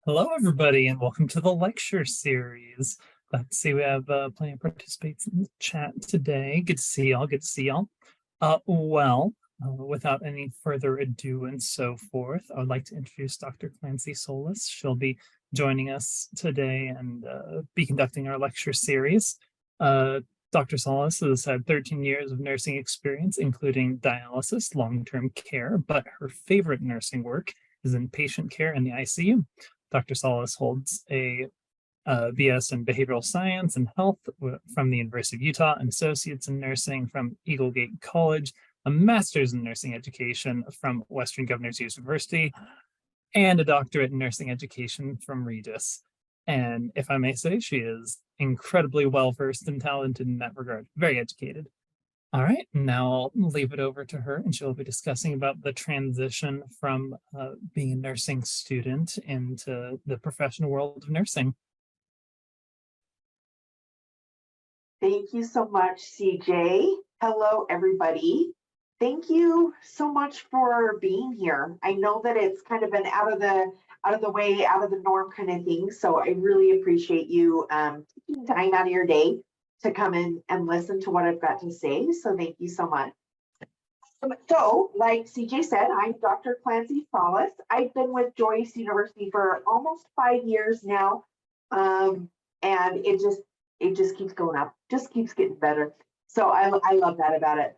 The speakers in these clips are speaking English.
Hello, everybody, and welcome to the lecture series. Glad to see we have plenty of participants in the chat today. Good to see y'all. Good to see y'all. Without any further ado and so forth, I would like to introduce Dr. Clancey Sollis. She'll be joining us today and be conducting our lecture series. Dr. Sollis has had 13 years of nursing experience, including dialysis, long-term care, but her favorite nursing work is in patient care in the ICU. Dr. Sollis holds a BS in Behavioral Science and Health from the University of Utah, an Associate's in Nursing from Eagle Gate College, a Master's in Nursing Education from Western Governors University, and a Doctorate in Nursing Education from Regis. And if I may say, she is incredibly well-versed and talented in that regard, very educated. All right, now I'll leave it over to her and she'll be discussing about the transition from being a nursing student into the professional world of nursing. Thank you so much, CJ. Hello, everybody. Thank you so much for being here. I know that it's kind of an out of the way, out of the norm kind of thing. So I really appreciate you taking time out of your day to come in and listen to what I've got to say. So thank you so much. So like CJ said, I'm Dr. Clancey Sollis. I've been with Joyce University for almost 5 years now. And it just keeps going up, just keeps getting better. So I love that about it.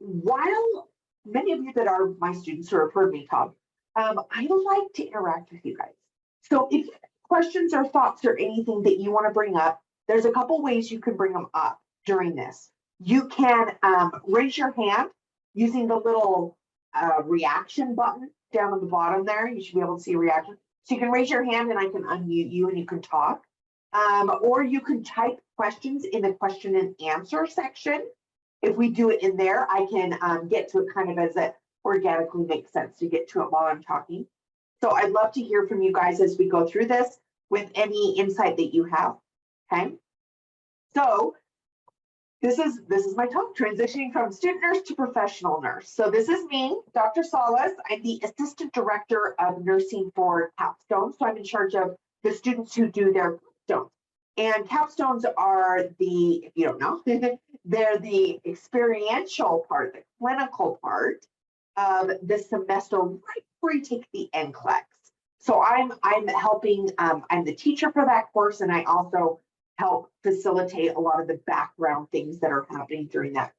While many of you that are my students or have heard me talk, I like to interact with you guys. So if you have questions or thoughts or anything that you want to bring up, there's a couple ways you can bring them up during this. You can raise your hand using the little reaction button down on the bottom there. You should be able to see a reaction. So you can raise your hand and I can unmute you and you can talk. Or you can type questions in the question and answer section. If we do it in there, I can get to it kind of as it organically makes sense to get to it while I'm talking. So I'd love to hear from you guys as we go through this with any insight that you have. Okay. So this is my talk, transitioning from student nurse to professional nurse. So this is me, Dr. Sollis. I'm the Assistant Director of Nursing for Capstone. So I'm in charge of the students who do their capstones. And capstones are the, if you don't know, they're the experiential part, the clinical part of the semester right before you take the NCLEX. So I'm helping, I'm the teacher for that course, and I also help facilitate a lot of the background things that are happening during that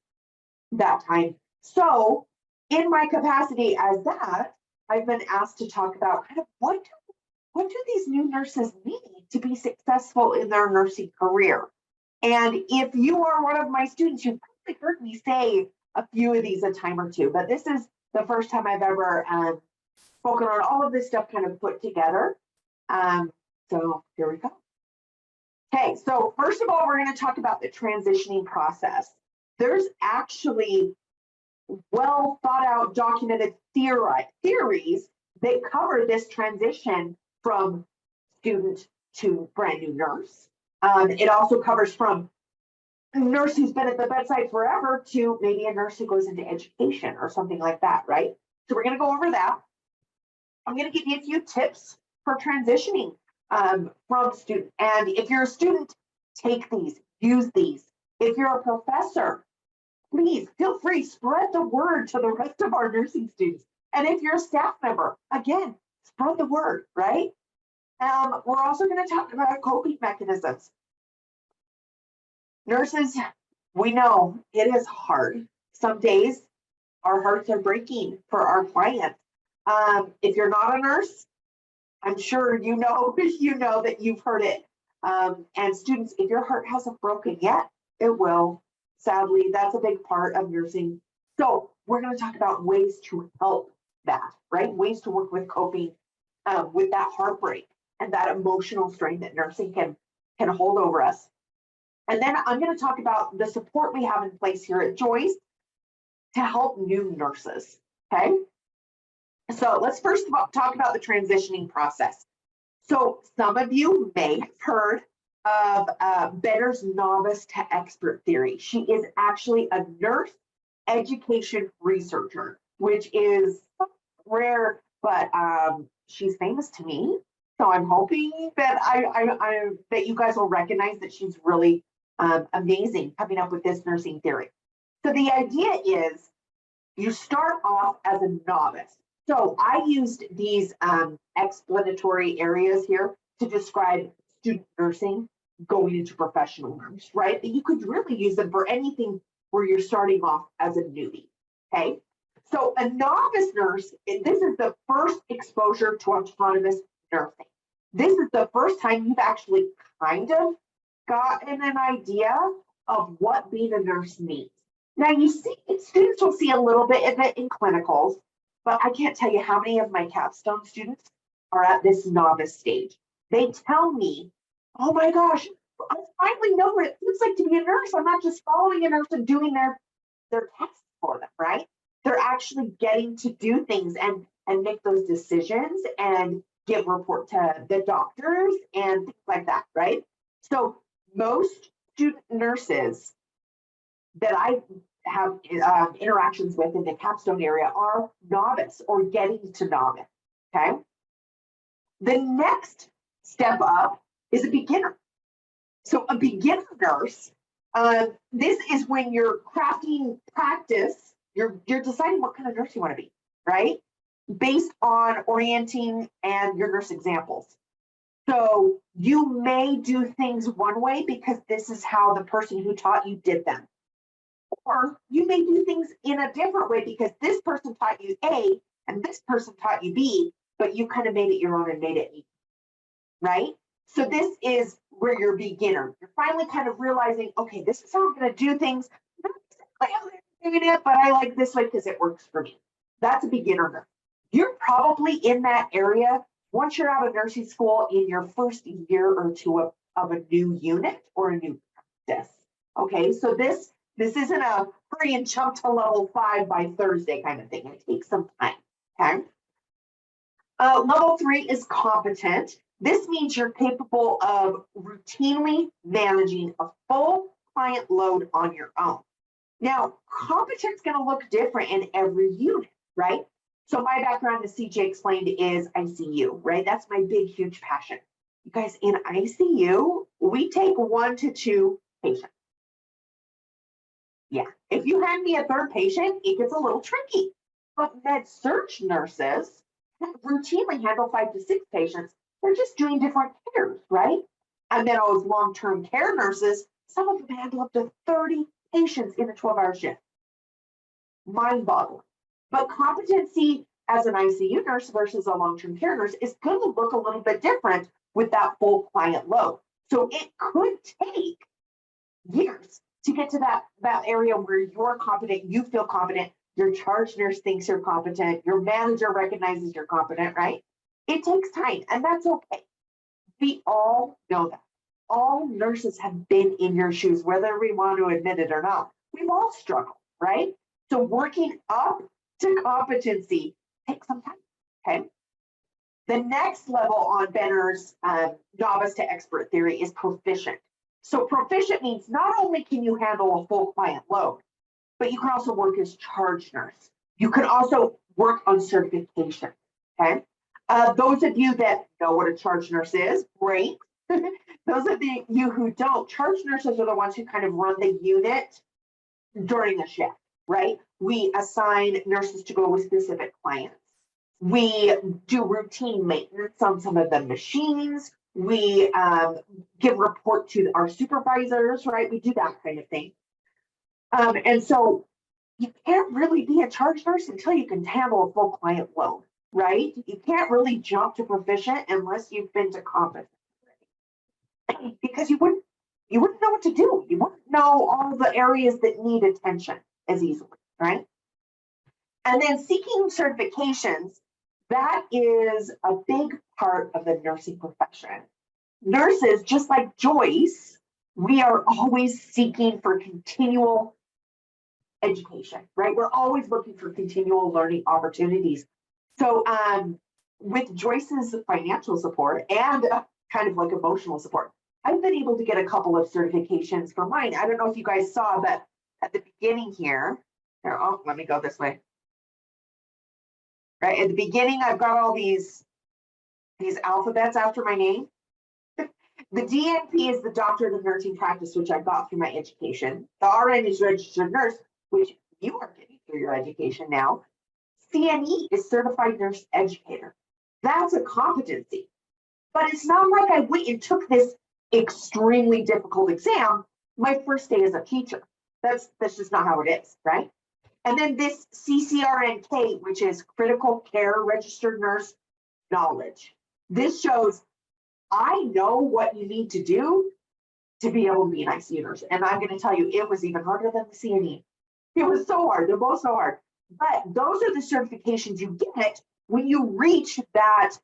time. So in my capacity as that, I've been asked to talk about kind of what do these new nurses need to be successful in their nursing career? And if you are one of my students, you've probably heard me say a few of these a time or two, but this is the first time I've ever spoken on all of this stuff kind of put together. So here we go. Okay, so first of all, we're going to talk about the transitioning process. There's actually well thought out, documented theories that cover this transition from student to brand new nurse. It also covers from a nurse who's been at the bedside forever to maybe a nurse who goes into education or something like that, right? So we're going to go over that. I'm going to give you a few tips for transitioning from student. And if you're a student, take these, use these. If you're a professor, please feel free, spread the word to the rest of our nursing students. And if you're a staff member, again, spread the word, right? We're also going to talk about coping mechanisms. Nurses, we know it is hard. Some days our hearts are breaking for our clients. If you're not a nurse, I'm sure you know that you've heard it. And students, if your heart hasn't broken yet, it will. Sadly, that's a big part of nursing. So we're going to talk about ways to help that, right? Ways to work with coping with that heartbreak and that emotional strain that nursing can hold over us. And then I'm going to talk about the support we have in place here at Joyce to help new nurses, okay? So let's first talk about the transitioning process. So some of you may have heard of Better's novice to expert theory. She is actually a nurse education researcher, which is rare but she's famous to me. So I'm hoping that that you guys will recognize that she's really amazing coming up with this nursing theory. So the idea is you start off as a novice. So I used these explanatory areas here to describe student nursing going into professional nurse, right? But you could really use them for anything where you're starting off as a newbie, okay? So a novice nurse, this is the first exposure to autonomous nursing. This is the first time you've actually kind of gotten an idea of what being a nurse means. Now you see, students will see a little bit of it in clinicals, but I can't tell you how many of my capstone students are at this novice stage. They tell me, oh my gosh, I finally know what it feels like to be a nurse. I'm not just following a nurse and doing their tests for them, right? They're actually getting to do things and make those decisions and give report to the doctors and things like that, right? So most student nurses that I have interactions with in the capstone area are novice or getting to novice, okay? The next step up is a beginner. So a beginner nurse, this is when you're crafting practice, you're deciding what kind of nurse you want to be, right? Based on orienting and your nurse examples. So you may do things one way because this is how the person who taught you did them. Or you may do things in a different way because this person taught you A and this person taught you B, but you kind of made it your own and made it E, right? So this is where you're beginner. You're finally kind of realizing, okay, this is how I'm going to do things. Not exactly how they're doing it, but I like this way because it works for me. That's a beginner nurse. You're probably in that area once you're out of nursing school in your first year or two of a new unit or a new practice. Okay, so this isn't a hurry and jump to level 5 by Thursday kind of thing. It takes some time. Okay. Level 3 is competent. This means you're capable of routinely managing a full client load on your own. Now, competence is going to look different in every unit, right? So my background, as CJ explained, is ICU, right? That's my big, huge passion. You guys, in ICU, we take 1 to 2 patients. Yeah, if you hand me a third patient, it gets a little tricky. But med-surg nurses routinely handle 5 to 6 patients. They're just doing different cares, right? And then those long-term care nurses, some of them handle up to 30 patients in a 12-hour shift. Mind-boggling. But competency as an ICU nurse versus a long-term care nurse is going to look a little bit different with that full client load. So it could take years to get to that area where you're competent, you feel competent, your charge nurse thinks you're competent, your manager recognizes you're competent, right? It takes time, and that's okay. We all know that. All nurses have been in your shoes, whether we want to admit it or not. We've all struggled, right? So working up to competency takes some time, okay? The next level on Benner's novice to expert theory is proficient. So proficient means not only can you handle a full client load, but you can also work as charge nurse. You can also work on certification, okay? Those of you that know what a charge nurse is, great. Those of you who don't, charge nurses are the ones who kind of run the unit during the shift, right? We assign nurses to go with specific clients. We do routine maintenance on some of the machines. We give report to our supervisors, right? We do that kind of thing. And so you can't really be a charge nurse until you can handle a full client load, right? You can't really jump to proficient unless you've been to competent, because you wouldn't know what to do. You wouldn't know all the areas that need attention as easily, right? And then seeking certifications, that is a big part of the nursing profession. Nurses, just like Joyce, we are always seeking for continual education, right? We're always looking for continual learning opportunities. So with Joyce's financial support and kind of like emotional support, I've been able to get a couple of certifications for mine. I don't know if you guys saw, but at the beginning here, let me go this way. right? At the beginning, I've got all these alphabets after my name. The DNP is the Doctor of Nursing Practice, which I got through my education. The RN is Registered Nurse, which you are getting through your education now. CNE is Certified Nurse Educator. That's a competency. But it's not like I went and took this extremely difficult exam my first day as a teacher. That's just not how it is, right? And then this CCRNK, which is Critical Care Registered Nurse Knowledge. This shows I know what you need to do to be able to be an ICU nurse. And I'm going to tell you, it was even harder than the CNE. It was so hard. They're both so hard. But those are the certifications you get when you reach that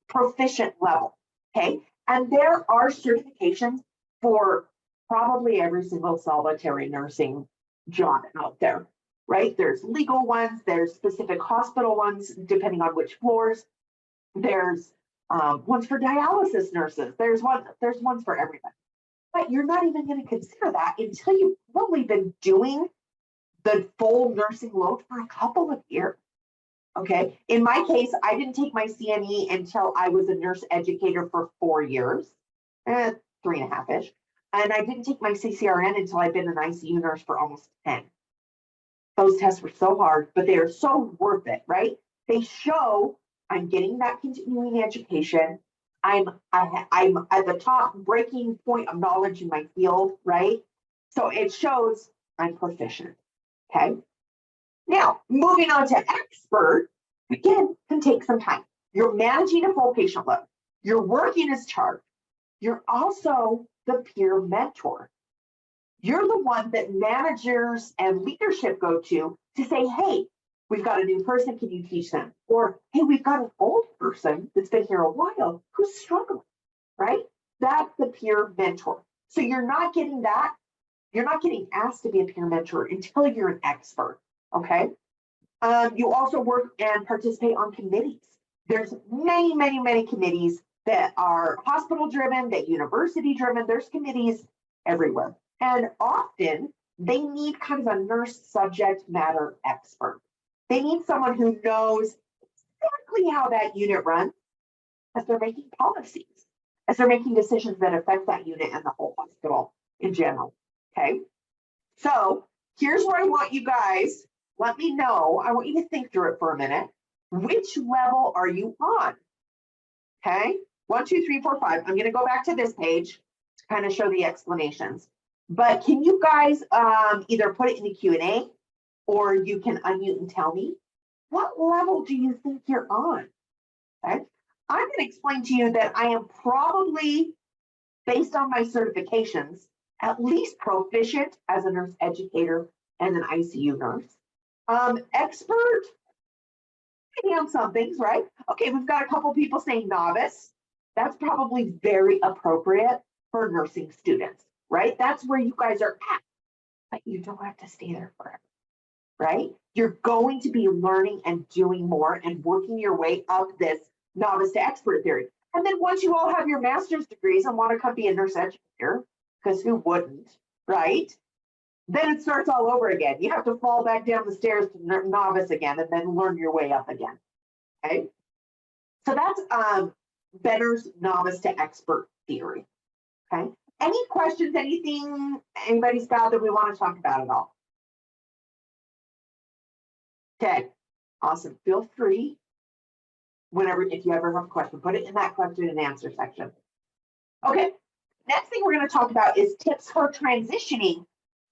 proficient level. Okay. And there are certifications for probably every single solitary nursing job out there, right? There's legal ones, there's specific hospital ones, depending on which floors. There's ones for dialysis nurses. There's ones for everybody. But you're not even going to consider that until you've probably been doing the full nursing load for a couple of years. Okay. In my case, I didn't take my CNE until I was a nurse educator for 4 years, 3.5-ish. And I didn't take my CCRN until I'd been an ICU nurse for almost 10. Those tests were so hard, but they are so worth it, right? They show I'm getting that continuing education. I'm at the top breaking point of knowledge in my field, right? So it shows I'm proficient. Okay. Now, moving on to expert, again, can take some time. You're managing a full patient load. You're working as charge. You're also the peer mentor. You're the one that managers and leadership go to say, hey, we've got a new person, can you teach them? Or, hey, we've got an old person that's been here a while who's struggling, right? That's the peer mentor. So you're not getting that. You're not getting asked to be a peer mentor until you're an expert, okay? You also work and participate on committees. There's many, many, many committees that are hospital driven, that university driven. There's committees everywhere. And often they need kind of a nurse subject matter expert. They need someone who knows exactly how that unit runs as they're making policies, as they're making decisions that affect that unit and the whole hospital in general. Okay. So here's where I want you guys, let me know. I want you to think through it for a minute. Which level are you on? Okay. 1, 2, 3, 4, 5. I'm going to go back to this page to kind of show the explanations. But can you guys either put it in the Q&A or you can unmute and tell me, what level do you think you're on? Okay. I'm going to explain to you that I am probably, based on my certifications, at least proficient as a nurse educator and an ICU nurse. Expert, maybe on some things, right? Okay, we've got a couple people saying novice. That's probably very appropriate for nursing students, right? That's where you guys are at, but you don't have to stay there forever, right? You're going to be learning and doing more and working your way up this novice to expert theory. And then once you all have your master's degrees and want to come be a nurse educator, because who wouldn't, right? Then it starts all over again. You have to fall back down the stairs to novice again and then learn your way up again, okay? So that's Benner's novice to expert theory, okay? Any questions, anything anybody's got that we want to talk about at all? Okay, awesome. Feel free, whenever, if you ever have a question, put it in that question and answer section. Okay, next thing we're going to talk about is tips for transitioning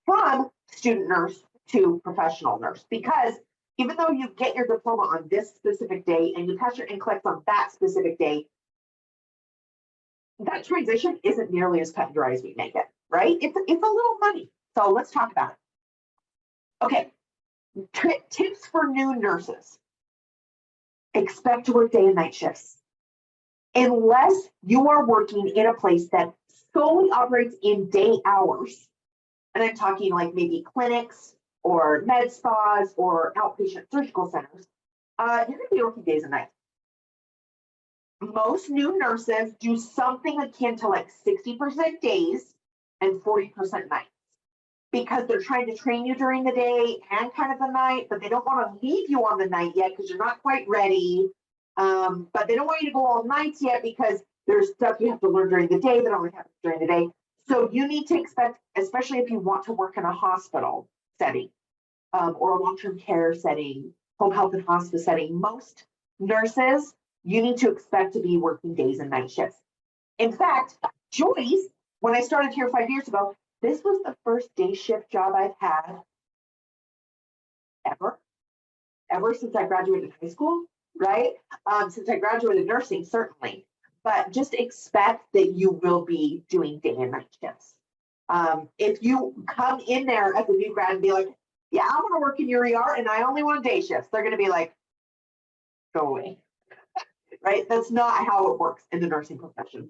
from student nurse to professional nurse. Because even though you get your diploma on this specific day and you pass your NCLEX on that specific day, that transition isn't nearly as cut and dry as we make it, right? It's a little money. So let's talk about it. Okay, tips for new nurses. Expect to work day and night shifts. Unless you are working in a place that solely operates in day hours, and I'm talking like maybe clinics or med spas or outpatient surgical centers, you're going to be working days and nights. Most new nurses do something akin to like 60% days and 40% nights. because they're trying to train you during the day and kind of the night, but they don't want to leave you on the night yet because you're not quite ready. But they don't want you to go all nights yet because there's stuff you have to learn during the day that only happens during the day. So you need to expect, especially if you want to work in a hospital setting or a long-term care setting, home health and hospice setting, most nurses, you need to expect to be working days and night shifts. In fact, Joyce, when I started here 5 years ago, this was the first day shift job I've had ever since I graduated high school, right? Since I graduated nursing, certainly. But just expect that you will be doing day and night shifts. If you come in there as a new grad and be like, yeah, I want to work in your ER and I only want day shifts, they're going to be like, go away, right? That's not how it works in the nursing profession.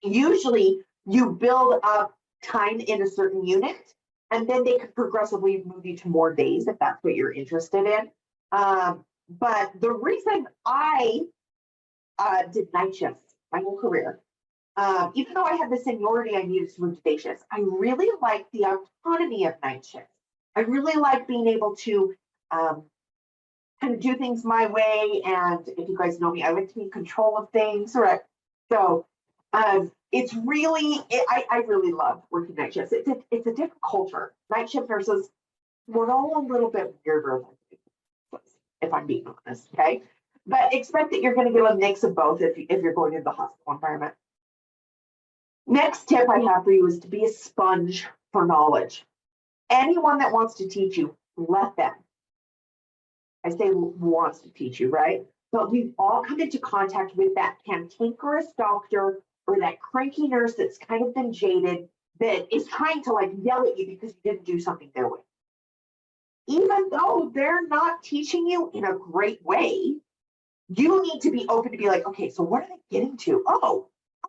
Usually you build up time in a certain unit, and then they could progressively move you to more days if that's what you're interested in. But the reason I did night shifts my whole career, even though I had the seniority I needed to move to day shifts, I really like the autonomy of night shifts. I really like being able to kind of do things my way. And if you guys know me, I like to be in control of things, right? So it's really, I really love working night shifts. It's a different culture. Night shift nurses, we're all a little bit weirder, if I'm being honest, okay? But expect that you're going to get a mix of both if you're going into the hospital environment. Next tip I have for you is to be a sponge for knowledge. Anyone that wants to teach you, let them. I say wants to teach you, right? But we've all come into contact with that cantankerous doctor or that cranky nurse that's kind of been jaded that is trying to like yell at you because you didn't do something their way. Even though they're not teaching you in a great way, you need to be open to be like, okay, so what are they getting to? Oh,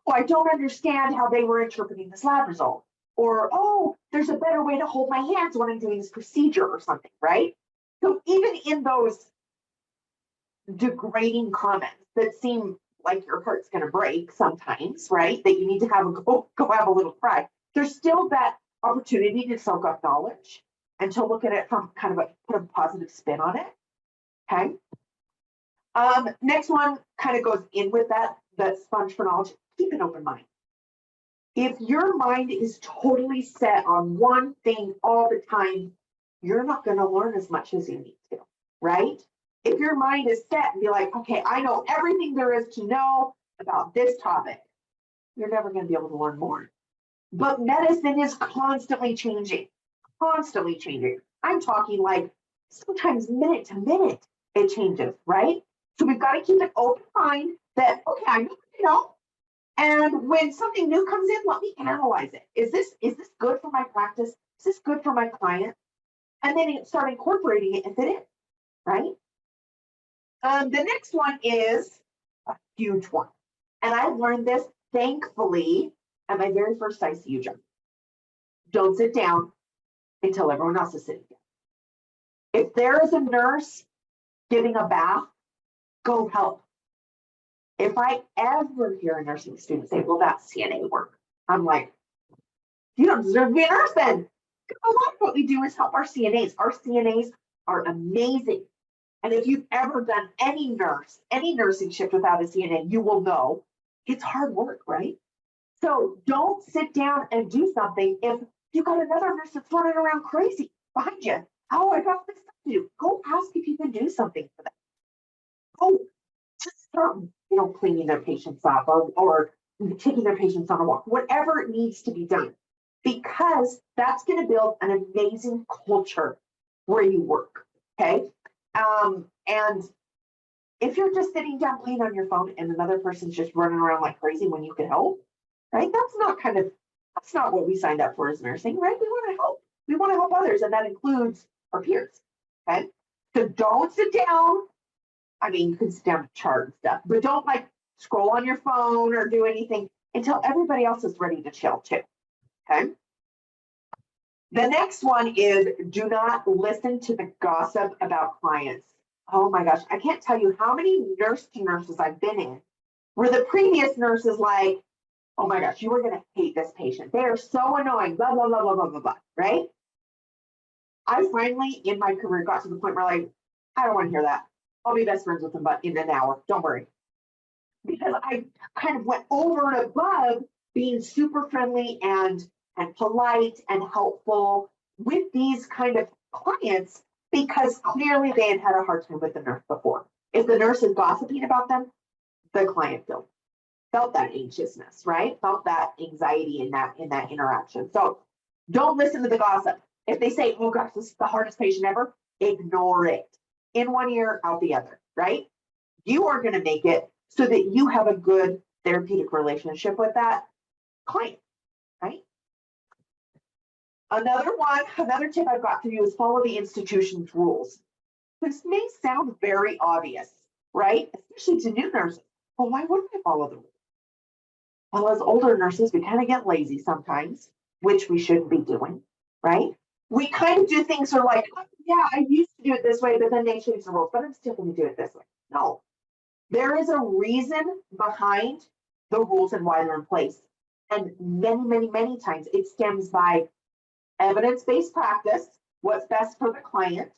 I don't understand how they were interpreting this lab result. Or, oh, there's a better way to hold my hands when I'm doing this procedure or something, right? So even in those degrading comments that seem like your heart's going to break sometimes, right? That you need to have a go have a little cry. There's still that opportunity to soak up knowledge and to look at it from kind of put a positive spin on it. Okay. Next one kind of goes in with that sponge for knowledge. Keep an open mind. If your mind is totally set on one thing all the time, you're not going to learn as much as you need to, right? If your mind is set and be like, okay, I know everything there is to know about this topic, you're never going to be able to learn more. But medicine is constantly changing, constantly changing. I'm talking like sometimes minute to minute it changes, right? So we've got to keep an open mind that, okay, I know, you know, and when something new comes in, let me analyze it. Is this good for my practice? Is this good for my client? And then start incorporating it if it is, right? The next one is a huge one. And I learned this, thankfully, at my very first ICU job. Don't sit down until everyone else is sitting down. If there is a nurse giving a bath, go help. If I ever hear a nursing student say, well, that's CNA work, I'm like, you don't deserve to be a nurse then. A lot of what we do is help our CNAs. Our CNAs are amazing. And if you've ever done any nursing shift without a CNA, you will know it's hard work, right? So don't sit down and do something if you've got another nurse that's running around crazy behind you. Oh, I got this stuff to do. Go ask if you can do something for them. Go just start, cleaning their patients up or taking their patients on a walk, whatever needs to be done, because that's going to build an amazing culture where you work. Okay. And if you're just sitting down playing on your phone and another person's just running around like crazy when you can help, right? That's not what we signed up for as nursing, right? We want to help. We want to help others, and that includes our peers. Okay. So don't sit down. I mean, you can sit down to chart and stuff, but don't like scroll on your phone or do anything until everybody else is ready to chill too. Okay. The next one is do not listen to the gossip about clients. Oh my gosh, I can't tell you how many nurse to nurses I've been in where the previous nurse is like, oh my gosh, you are going to hate this patient. They are so annoying, blah, blah, blah, blah, blah, blah, blah, right? I finally, in my career, got to the point where like, I don't want to hear that. I'll be best friends with them, but in an hour, don't worry. Because I kind of went over and above being super friendly and polite and helpful with these kind of clients because clearly they had had a hard time with the nurse before. If the nurse is gossiping about them, the client felt that anxiousness, right? Felt that anxiety in that interaction. So don't listen to the gossip. If they say, oh gosh, this is the hardest patient ever, ignore it. In one ear, out the other, right? You are going to make it so that you have a good therapeutic relationship with that client, right? Another tip I've got for you is follow the institution's rules. This may sound very obvious, right? Especially to new nurses. Well, why wouldn't I follow the rules? Well, as older nurses, we kind of get lazy sometimes, which we shouldn't be doing, right? We kind of do things are like, oh, yeah, I used to do it this way, but then they changed the rules, but I'm still going to do it this way. No, there is a reason behind the rules and why they're in place. And many, many, many times it stems by evidence-based practice, what's best for the client,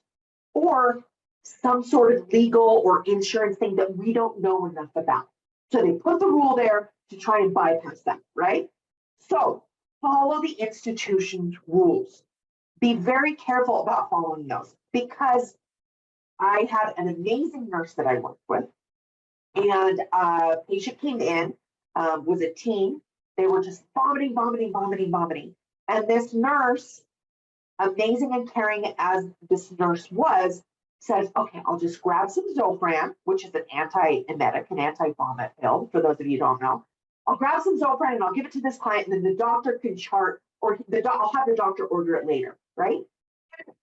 or some sort of legal or insurance thing that we don't know enough about. So they put the rule there to try and bypass that, right? So follow the institution's rules. Be very careful about following those because I had an amazing nurse that I worked with, and a patient came in, was a teen. They were just vomiting. And this nurse, amazing and caring as this nurse was, says, okay, I'll just grab some Zofran, which is an antiemetic, an anti-vomit pill, for those of you who don't know. I'll grab some Zofran and I'll give it to this client, and then the doctor can chart, or I'll have the doctor order it later, right?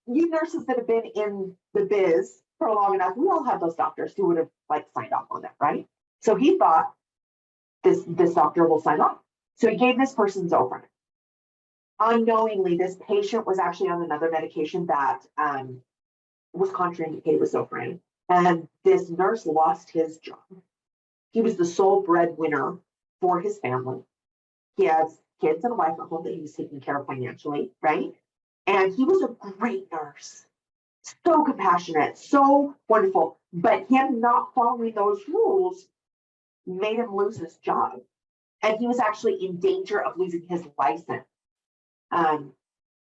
You nurses that have been in the biz for long enough, we all have those doctors who would have like signed off on that, right? So he thought this doctor will sign off. So he gave this person Zofran. Unknowingly, this patient was actually on another medication that was contraindicated with Zofran, and this nurse lost his job. He was the sole breadwinner for his family. He has kids and a wife at home that he was taking care of financially, right? And he was a great nurse, so compassionate, so wonderful. But him not following those rules made him lose his job. And he was actually in danger of losing his license.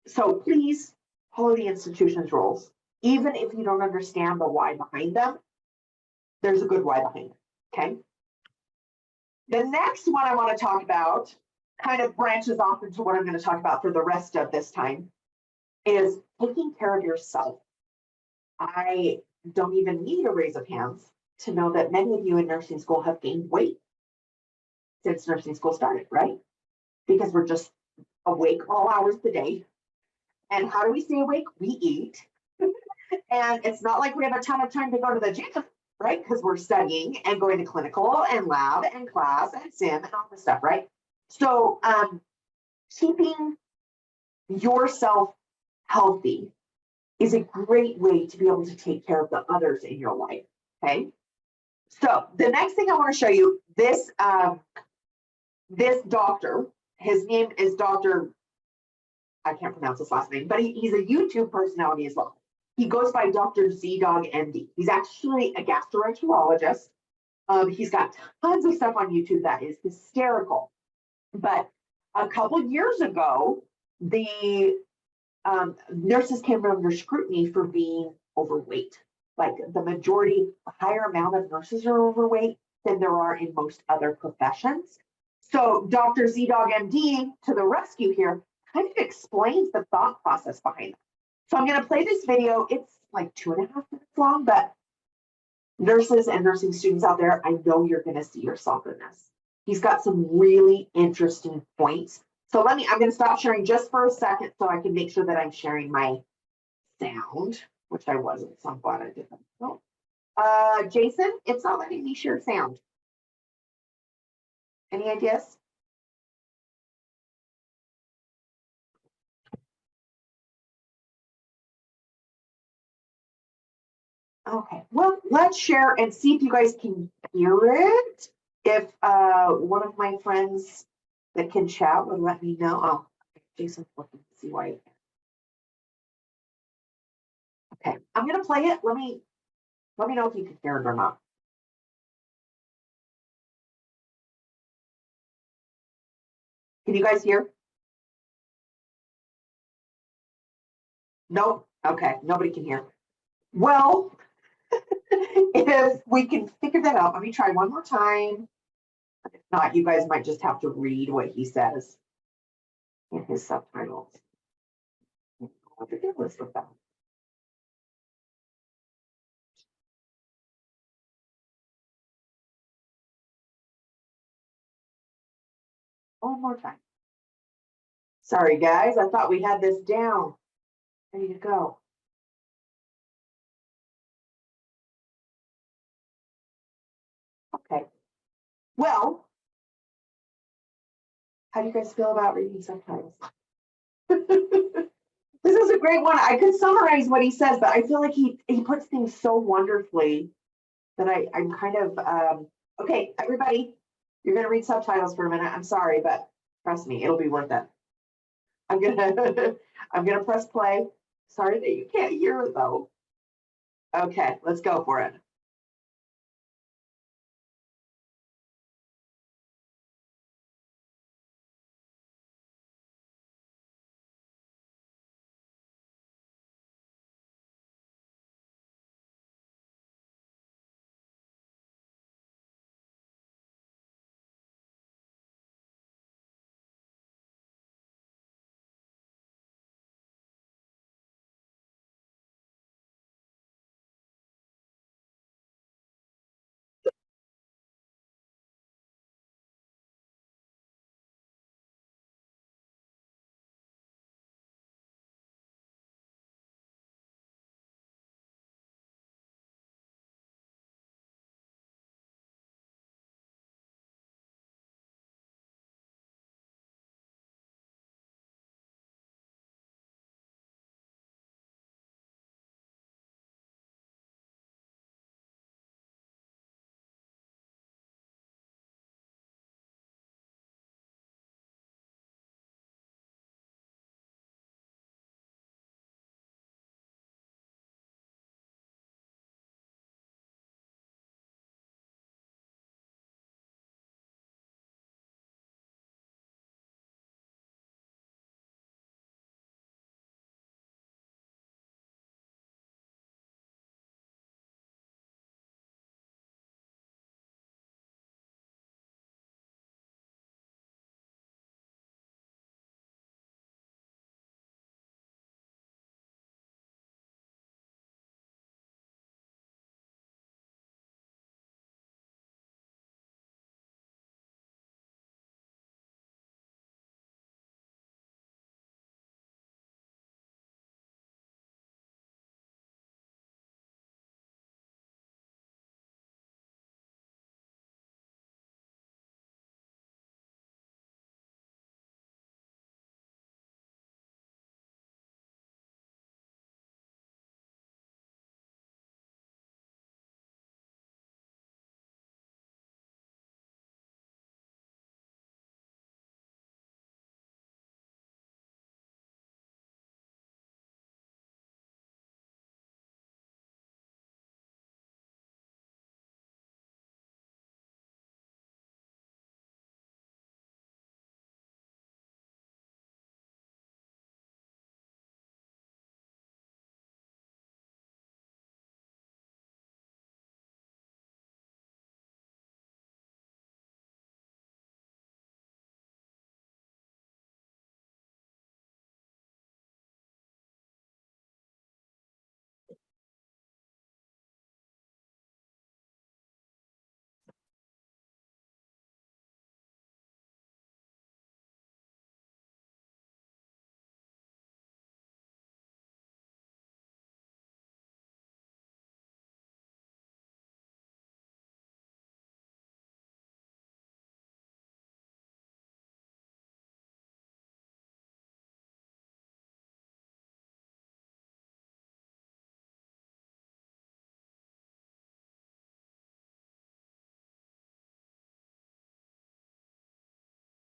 So please follow the institution's rules. Even if you don't understand the why behind them, there's a good why behind it, okay? The next one I want to talk about kind of branches off into what I'm going to talk about for the rest of this time is taking care of yourself. I don't even need a raise of hands to know that many of you in nursing school have gained weight since nursing school started, right? Because we're just awake all hours of the day. And how do we stay awake? We eat. And it's not like we have a ton of time to go to the gym, right? Because we're studying and going to clinical and lab and class and sim and all this stuff, right? So keeping yourself healthy is a great way to be able to take care of the others in your life, okay? So the next thing I want to show you, this doctor, his name is Dr. I can't pronounce his last name, but he's a YouTube personality as well. He goes by Dr. Z-Dog MD. He's actually a gastroenterologist. He's got tons of stuff on YouTube that is hysterical. But a couple years ago, the nurses came under scrutiny for being overweight. Like the majority, a higher amount of nurses are overweight than there are in most other professions. So Dr. Z-Dog MD, to the rescue here, kind of explains the thought process behind it. So I'm going to play this video. It's like 2.5 minutes long, but nurses and nursing students out there, I know you're going to see yourself in this. He's got some really interesting points. So I'm going to stop sharing just for a second so I can make sure that I'm sharing my sound, which I wasn't, so I'm glad I did that. Oh. Jason, it's not letting me share sound. Any ideas? Okay, well, let's share and see if you guys can hear it. If one of my friends that can chat would let me know. Oh, Jason's looking to see why. Okay, I'm gonna play it. Let me know if you can hear it or not. Can you guys hear? Nope. Okay, nobody can hear. Well, if we can figure that out, let me try one more time. If not, you guys might just have to read what he says in his subtitles. I'll forget this with that. One more time. Sorry, guys. I thought we had this down. Ready to go. Okay. Well, how do you guys feel about reading subtitles? This is a great one. I could summarize what he says, but I feel like he puts things so wonderfully that I'm kind of okay, everybody, you're gonna read subtitles for a minute. I'm sorry, but trust me, it'll be worth it. I'm gonna press play. Sorry that you can't hear it though. Okay, let's go for it.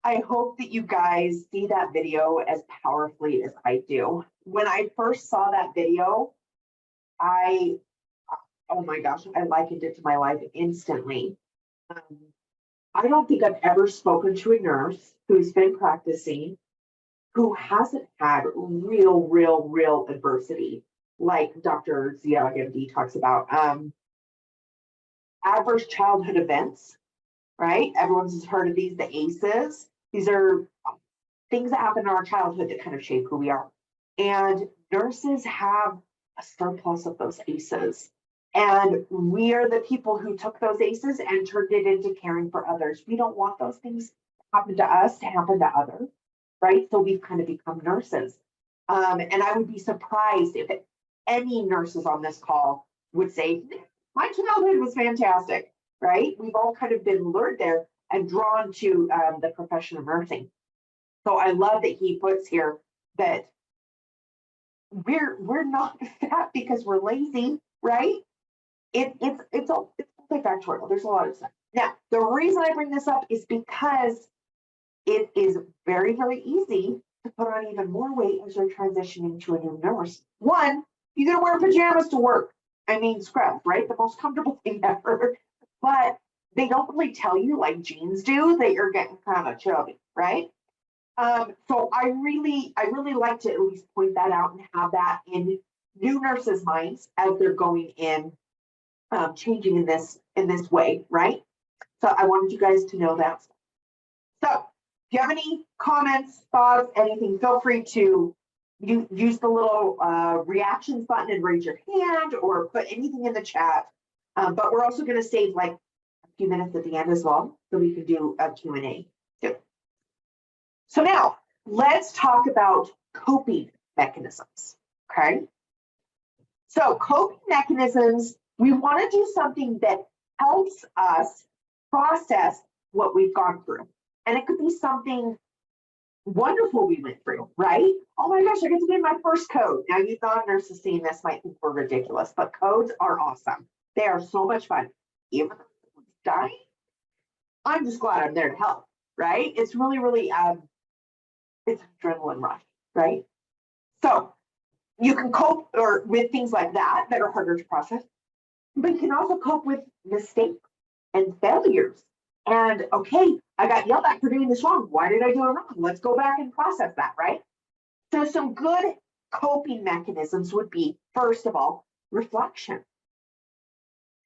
I hope that you guys see that video as powerfully as I do. When I first saw that video, oh my gosh, I likened it to my life instantly. I don't think I've ever spoken to a nurse who's been practicing who hasn't had real adversity, like Dr. Ziad MD talks about. Adverse childhood events, right? Everyone's heard of these, the ACEs. These are things that happen in our childhood that kind of shape who we are. And nurses have a surplus of those ACEs. And we are the people who took those ACEs and turned it into caring for others. We don't want those things to happen to us to happen to others, right? So we've kind of become nurses. And I would be surprised if any nurses on this call would say, my childhood was fantastic, right? We've all kind of been lured there and drawn to the profession of nursing. So I love that he puts here that we're not fat because we're lazy, right? It's multifactorial. There's a lot of stuff. Now, the reason I bring this up is because it is very easy to put on even more weight as you're transitioning to a new nurse. One, you're gonna wear pajamas to work. I mean, scrubs, right? The most comfortable thing ever. But they don't really tell you, like jeans do, that you're getting kind of chubby, right? So I really like to at least point that out and have that in new nurses' minds as they're going in, changing in this way, right? So I wanted you guys to know that. So if you have any comments, thoughts, anything, feel free to use the little reactions button and raise your hand or put anything in the chat. But we're also going to save like a few minutes at the end as well, so we can do a Q&A too. So now let's talk about coping mechanisms, okay? So coping mechanisms, we want to do something that helps us process what we've gone through. And it could be something wonderful we went through, right? Oh my gosh, I get to do my first code. Now you non-nurses seeing this might think we're ridiculous, but codes are awesome. They are so much fun. Even if I'm dying, I'm just glad I'm there to help, right? It's really, it's adrenaline rush, right? So you can cope with things like that are harder to process, but you can also cope with mistakes and failures. And okay, I got yelled at for doing this wrong. Why did I do it wrong? Let's go back and process that, right? So some good coping mechanisms would be, first of all, reflection.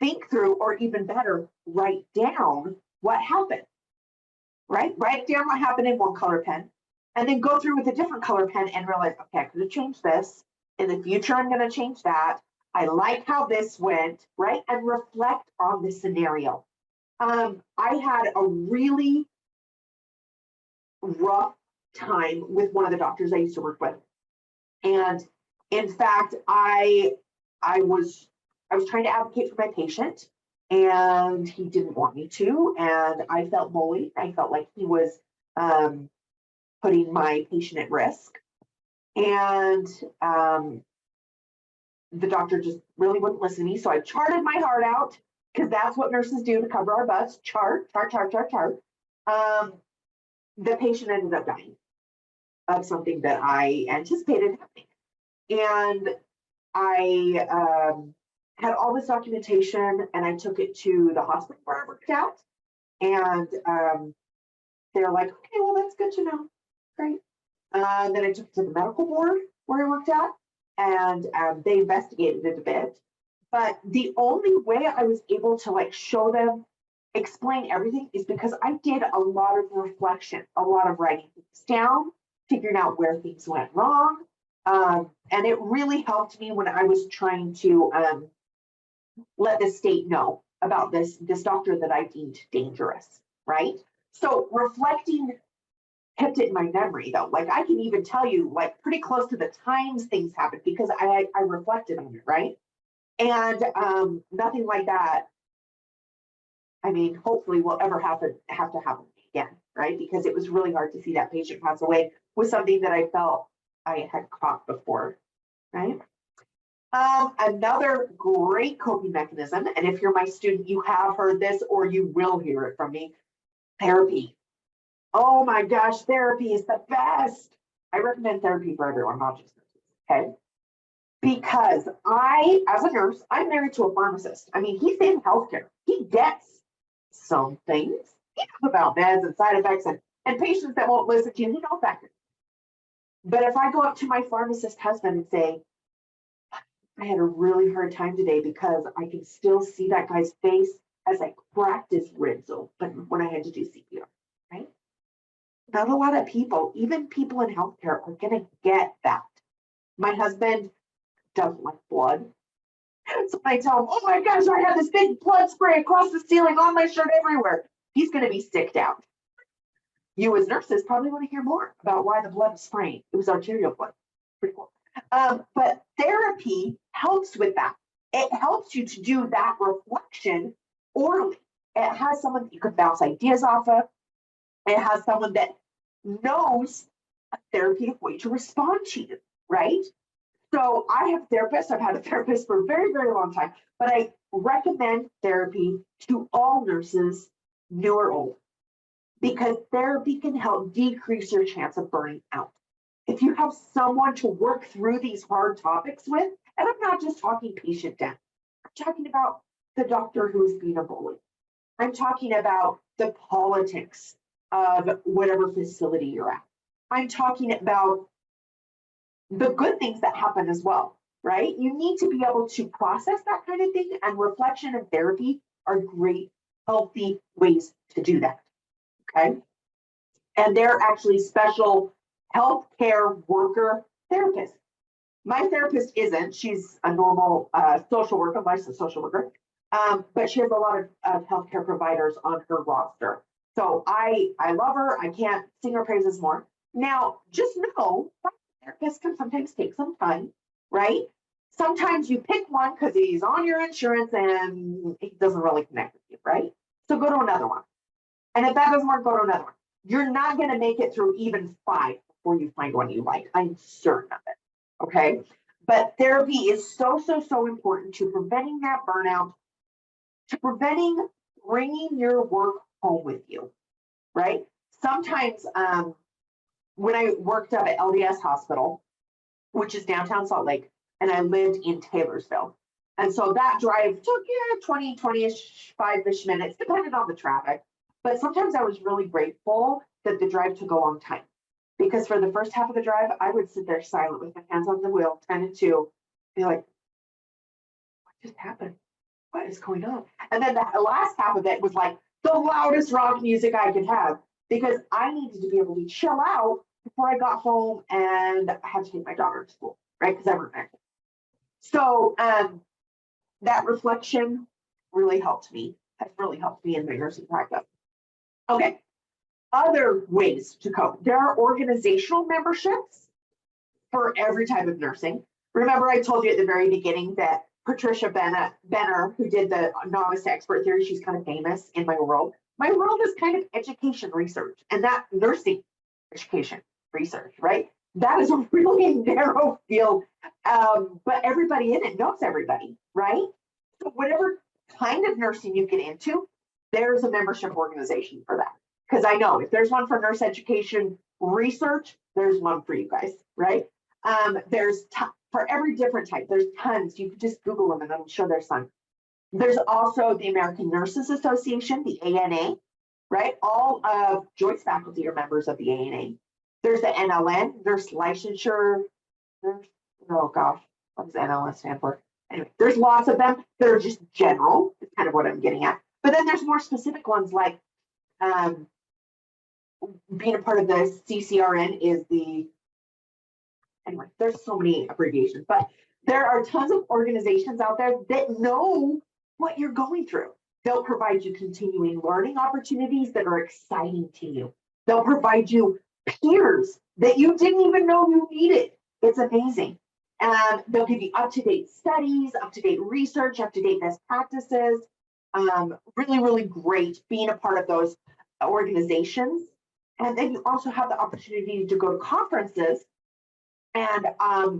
Think through, or even better, write down what happened, right? Write down what happened in one color pen, and then go through with a different color pen and realize, okay, I could have changed this. In the future, I'm going to change that. I like how this went, right? And reflect on the scenario. I had a really rough time with one of the doctors I used to work with. And in fact, I was trying to advocate for my patient, and he didn't want me to, and I felt bullied. I felt like he was putting my patient at risk. And the doctor just really wouldn't listen to me. So I charted my heart out, because that's what nurses do to cover our butts. Chart. The patient ended up dying of something that I anticipated happening. And I had all this documentation, and I took it to the hospital where I worked at. And they're like, okay, well, that's good to know. Great. Then I took it to the medical board where I worked at, and they investigated it a bit. But the only way I was able to like show them, explain everything, is because I did a lot of reflection, a lot of writing things down, figuring out where things went wrong. And it really helped me when I was trying to let the state know about this doctor that I deemed dangerous, right? So reflecting kept it in my memory though. Like I can even tell you like pretty close to the times things happened because I reflected on it, right? And nothing like that, I mean, hopefully will ever have to happen again, right? Because it was really hard to see that patient pass away with something that I felt I had caught before, right? Another great coping mechanism, and if you're my student, you have heard this or you will hear it from me, therapy. Oh my gosh, therapy is the best. I recommend therapy for everyone, not just nurses, okay? because as a nurse, I'm married to a pharmacist. I mean, he's in healthcare. He gets some things. He knows about meds and side effects and patients that won't listen to you. He knows that. But if I go up to my pharmacist husband and say, I had a really hard time today because I can still see that guy's face as I cracked his ribs open when I had to do CPR, right? Not a lot of people, even people in healthcare, are going to get that. My husband doesn't like blood. So I tell him, oh my gosh, I had this big blood spray across the ceiling, on my shirt, everywhere. He's going to be sicked out. You as nurses probably want to hear more about why the blood was spraying. It was arterial blood. Pretty cool. But therapy helps with that. It helps you to do that reflection orally. It has someone you can bounce ideas off of. It has someone that knows a therapeutic way to respond to you, right? So I have therapists. I've had a therapist for a very, very long time, but I recommend therapy to all nurses, new or old, because therapy can help decrease your chance of burning out. If you have someone to work through these hard topics with, and I'm not just talking patient death, I'm talking about the doctor who's being a bully. I'm talking about the politics of whatever facility you're at. I'm talking about the good things that happen as well, right? You need to be able to process that kind of thing, and reflection and therapy are great, healthy ways to do that, okay? And they're actually special healthcare worker therapists. My therapist isn't. She's a normal social worker, licensed social worker, but she has a lot of healthcare providers on her roster. So I love her. I can't sing her praises more. Now, just know, therapists can sometimes take some time, right? Sometimes you pick one because he's on your insurance and he doesn't really connect with you, right? So go to another one. And if that doesn't work, go to another one. You're not going to make it through even 5 before you find one you like. I'm certain of it. Okay. But therapy is so important to preventing that burnout, to preventing bringing your work home with you, right? Sometimes when I worked up at LDS Hospital, which is downtown Salt Lake, and I lived in Taylorsville. And so that drive took 20-ish, 5-ish minutes, depending on the traffic. But sometimes I was really grateful that the drive took a long time, because for the first half of the drive, I would sit there silent with my hands on the wheel, 10 and 2, be like, what just happened? What is going on? And then the last half of it was like the loudest rock music I could have, because I needed to be able to chill out before I got home and I had to take my daughter to school, right? Because I worked back. So that reflection really helped me, has really helped me in my nursing practice. Okay, other ways to cope. There are organizational memberships for every type of nursing. Remember, I told you at the very beginning that Patricia Benner, who did the Novice to Expert theory, she's kind of famous in my world. My world is kind of education research, and that nursing education research, right? That is a really narrow field, but everybody in it knows everybody, right? So whatever kind of nursing you get into, there's a membership organization for that. Because I know if there's one for nurse education research, there's one for you guys, right? There's for every different type, there's tons. You can just Google them and I'm sure there's some. There's also the American Nurses Association, the ANA, right? All of Joyce faculty are members of the ANA. There's the NLN, Nurse Licensure. Oh gosh, what does NLN stand for? Anyway, there's lots of them that are just general. It's kind of what I'm getting at. But then there's more specific ones like being a part of the CCRN is the, anyway, there's so many abbreviations, but there are tons of organizations out there that know what you're going through. They'll provide you continuing learning opportunities that are exciting to you. They'll provide you peers that you didn't even know you needed. It's amazing. And they'll give you up-to-date studies, up-to-date research, up-to-date best practices. Really, really great being a part of those organizations. And then you also have the opportunity to go to conferences. And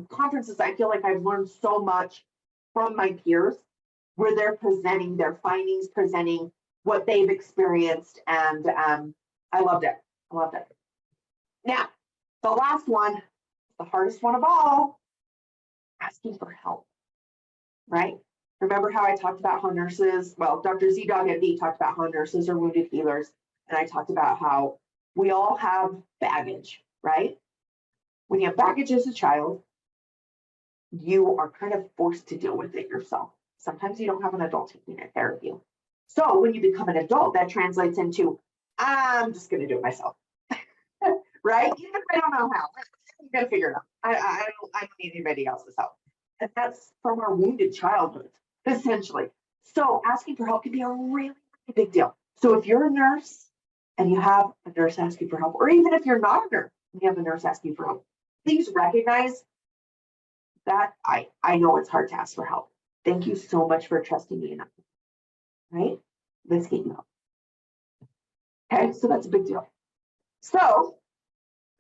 conferences, I feel like I've learned so much from my peers, where they're presenting their findings, presenting what they've experienced. And I loved it. I loved it. Now, the last one, the hardest one of all, asking for help, right? Remember how I talked about how nurses, well, Dr. Z-Dog MD talked about how nurses are wounded healers, and I talked about how we all have baggage, right? When you have baggage as a child, you are kind of forced to deal with it yourself. Sometimes you don't have an adult taking care of you. So when you become an adult, that translates into, I'm just going to do it myself, right? Even if I don't know how, I'm going to figure it out. I don't need anybody else's help. And that's from our wounded childhood, essentially. So asking for help can be a really, really big deal. So if you're a nurse and you have a nurse ask you for help, or even if you're not a nurse and you have a nurse ask you for help, please recognize that I know it's hard to ask for help. Thank you so much for trusting me enough. Right? Let's get you help. Okay, so that's a big deal. So,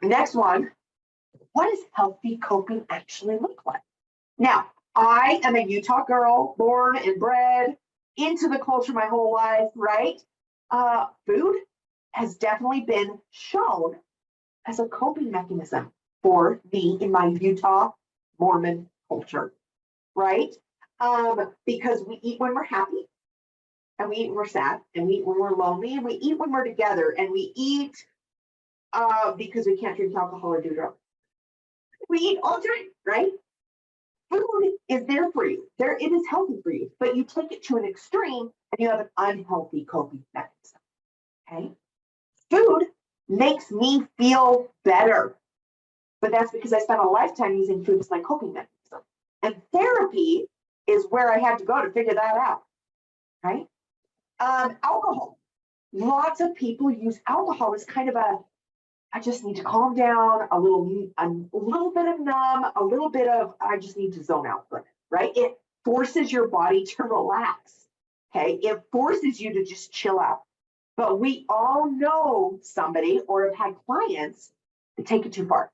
next one, what does healthy coping actually look like? Now, I am a Utah girl, born and bred into the culture my whole life, right? Food has definitely been shown as a coping mechanism for me in my Utah Mormon culture, right? Because we eat when we're happy, and we eat when we're sad, and we eat when we're lonely, and we eat when we're together, and we eat because we can't drink alcohol or do drugs. We eat all the time, right? Food is there for you. It is healthy for you, but you take it to an extreme and you have an unhealthy coping mechanism. Okay? Food makes me feel better, but that's because I spent a lifetime using food as my coping mechanism. And therapy is where I had to go to figure that out, right? Alcohol. Lots of people use alcohol as kind of I just need to calm down, a little bit of numb, a little bit of, I just need to zone out, right? It forces your body to relax, okay? It forces you to just chill out. But we all know somebody or have had clients that take it too far.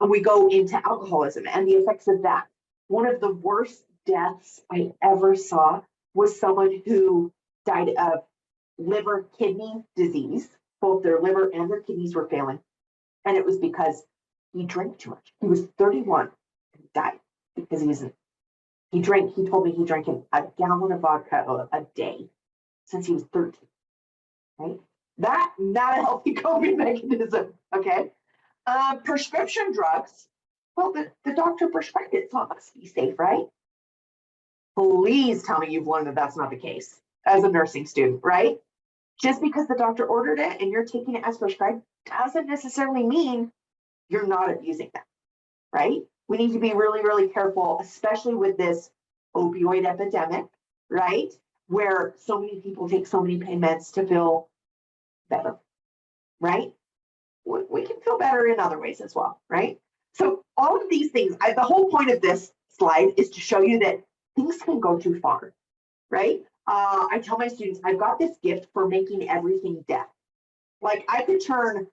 And we go into alcoholism and the effects of that. One of the worst deaths I ever saw was someone who died of liver kidney disease. Both their liver and their kidneys were failing. And it was because he drank too much. He was 31 and died because he told me he drank a gallon of vodka a day since he was 13, right? That, not a healthy coping mechanism, okay? Prescription drugs, well, the doctor prescribed it, so it must be safe, right? Please tell me you've learned that that's not the case as a nursing student, right? Just because the doctor ordered it and you're taking it as prescribed doesn't necessarily mean you're not abusing them, right? We need to be really, really careful, especially with this opioid epidemic, right? Where so many people take so many pain meds to feel better, right? We can feel better in other ways as well, right? So all of these things, the whole point of this slide is to show you that things can go too far, right? I tell my students, I've got this gift for making everything death. Like I could turn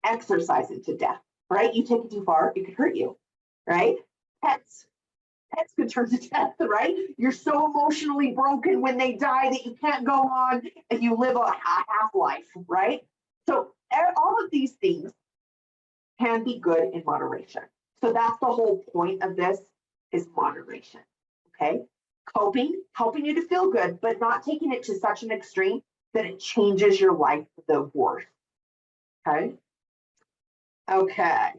exercise into death, right? You take it too far, it could hurt you, right? Pets could turn to death, right? You're so emotionally broken when they die that you can't go on and you live a half-life, right? So all of these things can be good in moderation. So that's the whole point of this is moderation, okay? Coping, helping you to feel good, but not taking it to such an extreme that it changes your life for the worse. Okay. Okay.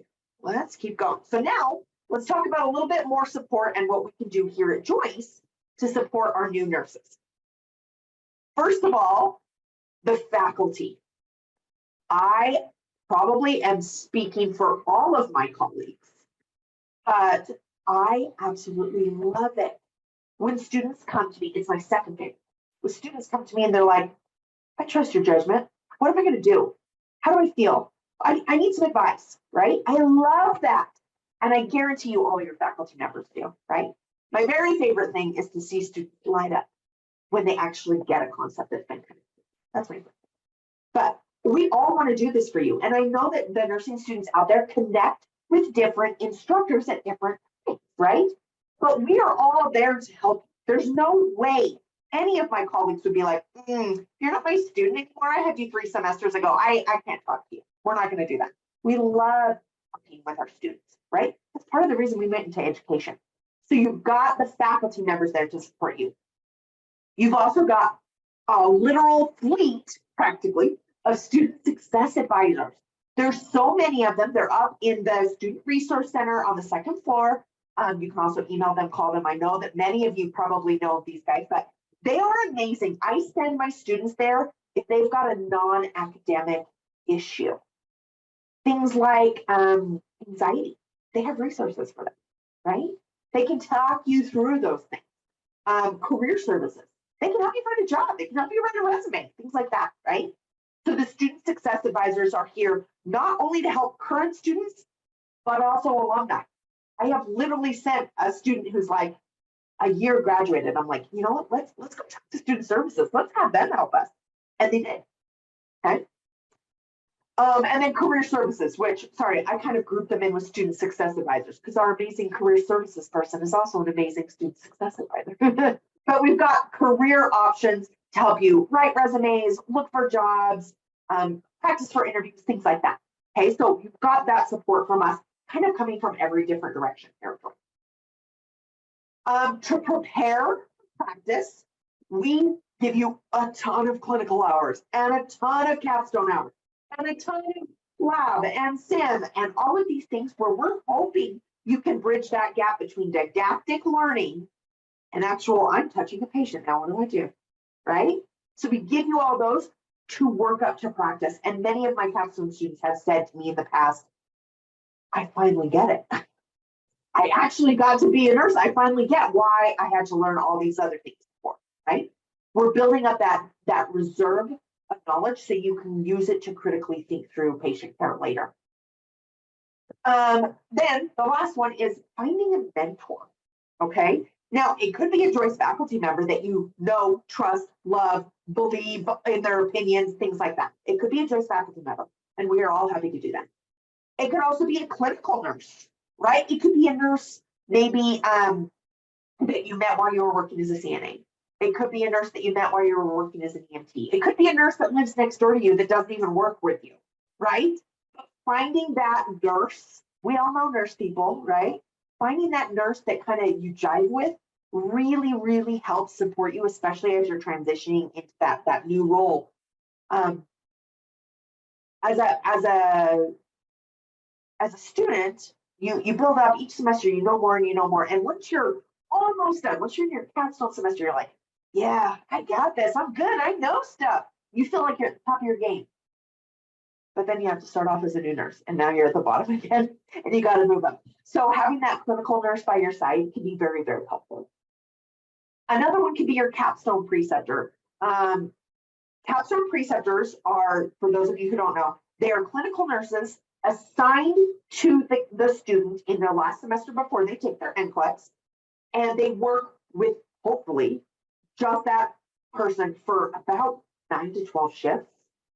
Let's keep going. So now let's talk about a little bit more support and what we can do here at Joyce to support our new nurses. First of all, the faculty. I probably am speaking for all of my colleagues, but I absolutely love it when students come to me. It's my second favorite. When students come to me and they're like, I trust your judgment. What am I going to do? How do I feel? I need some advice, right? I love that. And I guarantee you all your faculty members do, right? My very favorite thing is to see students light up when they actually get a concept that's been connected. That's my favorite. But we all want to do this for you. And I know that the nursing students out there connect with different instructors at different things, right? But we are all there to help. There's no way any of my colleagues would be like, you're not my student anymore. I had you 3 semesters ago. I can't talk to you. We're not going to do that. We love talking with our students, right? That's part of the reason we went into education. So you've got the faculty members there to support you. You've also got a literal fleet, practically, of student success advisors. There's so many of them. They're up in the Student Resource Center on the second floor. You can also email them, call them. I know that many of you probably know these guys, but they are amazing. I send my students there if they've got a non-academic issue. Things like anxiety. They have resources for them, right? They can talk you through those things. Career services. They can help you find a job. They can help you write a resume, things like that, right? So the student success advisors are here not only to help current students, but also alumni. I have literally sent a student who's like a year graduated. I'm like, you know what, let's go talk to student services. Let's have them help us. And they did, okay? And then career services, which, sorry, I kind of grouped them in with student success advisors because our amazing career services person is also an amazing student success advisor. But we've got career options to help you write resumes, look for jobs, practice for interviews, things like that. Okay, so you've got that support from us, kind of coming from every different direction here. To prepare practice, we give you a ton of clinical hours and a ton of capstone hours and a ton of lab and sim and all of these things where we're hoping you can bridge that gap between didactic learning and actual, I'm touching a patient now, what do? Right? So we give you all those to work up to practice. And many of my capstone students have said to me in the past, I finally get it. I actually got to be a nurse. I finally get why I had to learn all these other things before, right? We're building up that reserve of knowledge so you can use it to critically think through patient care later. Then the last one is finding a mentor, okay? Now, it could be a Joyce faculty member that you know, trust, love, believe in their opinions, things like that. It could be a Joyce faculty member, and we are all happy to do that. It could also be a clinical nurse, right? It could be a nurse maybe that you met while you were working as a CNA. It could be a nurse that you met while you were working as an EMT. It could be a nurse that lives next door to you that doesn't even work with you, right? But finding that nurse, we all know nurse people, right? Finding that nurse that kind of you jive with really, really helps support you, especially as you're transitioning into that new role. As a student, you build up each semester, you know more and you know more. And once you're almost done, once you're in your capstone semester, you're like, yeah, I got this. I'm good. I know stuff. You feel like you're at the top of your game. But then you have to start off as a new nurse, and now you're at the bottom again, and you got to move up. So having that clinical nurse by your side can be very, very helpful. Another one could be your capstone preceptor. Capstone preceptors are, for those of you who don't know, they are clinical nurses assigned to the student in their last semester before they take their NCLEX, and they work with, hopefully, just that person for about 9 to 12 shifts,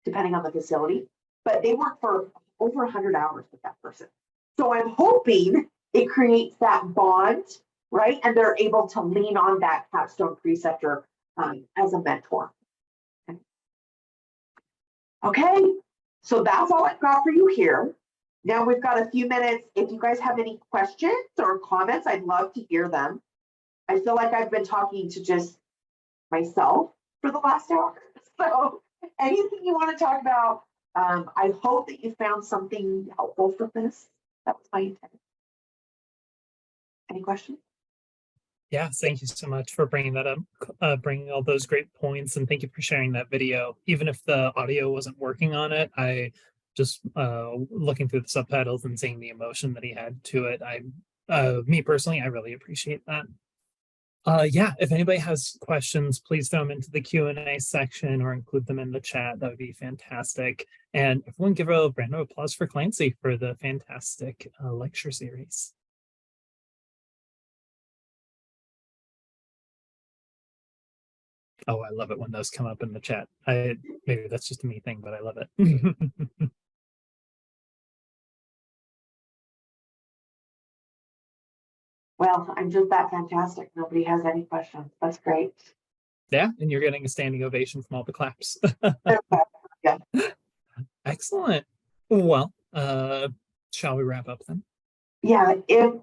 depending on the facility. But they work for over 100 hours with that person. So I'm hoping it creates that bond, right? And they're able to lean on that capstone preceptor as a mentor. Okay, so that's all I've got for you here. Now we've got a few minutes. If you guys have any questions or comments, I'd love to hear them. I feel like I've been talking to just myself for the last hour. So anything you want to talk about, I hope that you found something helpful from this. That was my intent. Any questions? Yeah, thank you so much for bringing that up, bringing all those great points, and thank you for sharing that video. Even if the audio wasn't working on it, I just looking through the subtitles and seeing the emotion that he had to it. Me personally, I really appreciate that. Yeah, if anybody has questions, please throw them into the Q&A section or include them in the chat. That would be fantastic. And everyone give a round of applause for Clancey for the fantastic lecture series. Oh, I love it when those come up in the chat. Maybe that's just a me thing, but I love it. Well, I'm just that fantastic. Nobody has any questions. That's great. Yeah, and you're getting a standing ovation from all the claps. Yeah. Excellent. Well, shall we wrap up then? Yeah, if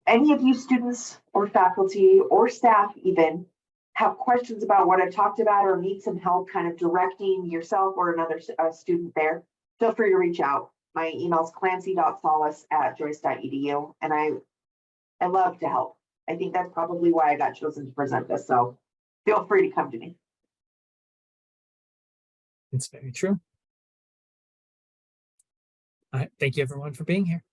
any of you students or faculty or staff even have questions about what I've talked about or need some help kind of directing yourself or another student there, feel free to reach out. My email is clancy.sollis@joyce.edu, and I love to help. I think that's probably why I got chosen to present this. So feel free to come to me. It's very true. All right, thank you everyone for being here.